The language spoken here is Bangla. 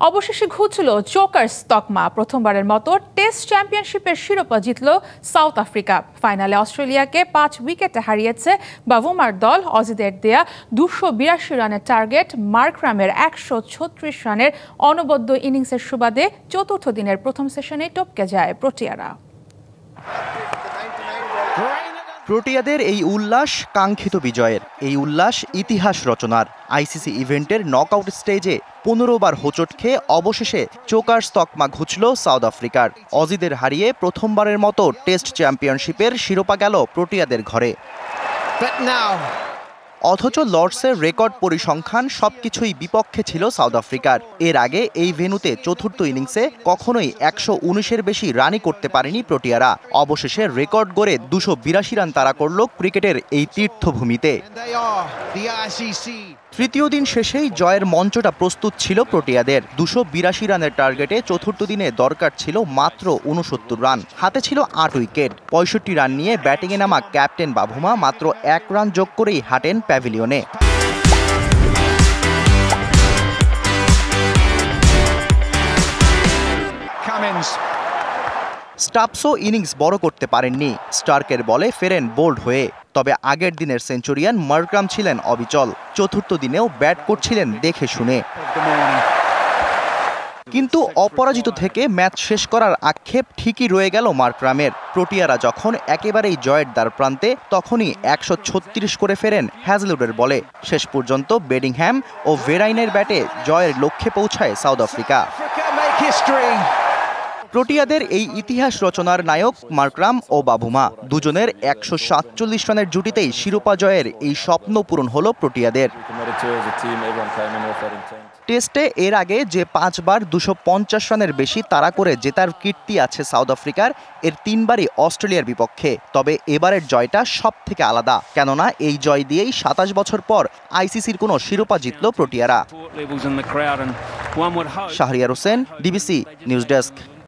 অবশেষে ঘুচল জোকার্স তকমা। প্রথমবারের মতো টেস্ট চ্যাম্পিয়নশিপের শিরোপা জিতল সাউথ আফ্রিকা। ফাইনালে অস্ট্রেলিয়াকে 5 উইকেটে হারিয়েছে বাভুমার দল। অজিদের দেয়া 282 রানের টার্গেট, মার্করামের 136 রানের অনবদ্য ইনিংসের সুবাদে চতুর্থ দিনের প্রথম সেশনে টপকে যায় প্রোটিয়ারা। প্রোটিয়াদের এই উল্লাস কাঙ্ক্ষিত বিজয়ের, এই উল্লাস ইতিহাস রচনার। আইসিসি ইভেন্টের নকআউট স্টেজে 15 বার হোঁচট খেয়ে অবশেষে জোকার্স তকমা ঘুচল সাউথ আফ্রিকার। অজিদের হারিয়ে প্রথমবারের মতো টেস্ট চ্যাম্পিয়নশিপের শিরোপা গেল প্রোটিয়াদের ঘরে। অথচ লর্ডসের রেকর্ড পরিসংখ্যান সবকিছুই বিপক্ষে ছিল সাউথ আফ্রিকার। এর আগে এই ভেন্যুতে চতুর্থ ইনিংসে কখনোই 119-এর বেশি রানই করতে পারেনি প্রোটিয়ারা। অবশেষে রেকর্ড গড়ে 282 রান তাড়া করল ক্রিকেটের এই তীর্থভূমিতে। তৃতীয় দিন শেষেই জয়ের মঞ্চটা প্রস্তুত ছিল প্রোটিয়াদের। 282 রানের টার্গেটে চতুর্থ দিনে দরকার ছিল মাত্র 69 রান। হাতে ছিল 8 উইকেট। 65 রান নিয়ে ব্যাটিংয়ে নামা ক্যাপ্টেন বাভুমা মাত্র 1 রান যোগ করেই হাঁটেন প্যাভিলিয়নে। স্টাপসও ইনিংস বড় করতে পারেননি। স্টার্কের বলে ফেরেন বোল্ড হয়ে। তবে আগের দিনের সেঞ্চুরিয়ান মার্করাম ছিলেন অবিচল। চতুর্থ দিনেও ব্যাট করছিলেন দেখে শুনে। কিন্তু অপরাজিত থেকে ম্যাচ শেষ করার আক্ষেপ ঠিকই রয়ে গেল মার্করামের। প্রোটিয়ারা যখন একেবারেই জয়ের দ্বার প্রান্তে, তখনই 136 করে ফেরেন হ্যাজলউডের বলে। শেষ পর্যন্ত বেডিংহ্যাম ও ভেরাইনের ব্যাটে জয়ের লক্ষ্যে পৌঁছায় সাউথ আফ্রিকা। প্রোটিয়াদের এই ইতিহাস রচনার নায়ক মার্করাম ও বাভুমা, দুজনের 147 রানের জুটিতেই শিরোপা জয়ের এই স্বপ্ন পূরণ হলো প্রোটিয়াদের। টেস্টে এর আগে যে 5 বার 250 রানের বেশি তাড়া করে জেতার কীর্তি আছে সাউথ আফ্রিকার, এর 3 বারই অস্ট্রেলিয়ার বিপক্ষে। তবে এবারের জয়টা সব থেকে আলাদা, কেননা এই জয় দিয়েই 27 বছর পর আইসিসির কোনো শিরোপা জিতল প্রোটিয়ারা। Shahriar Hossain, DBC news desk.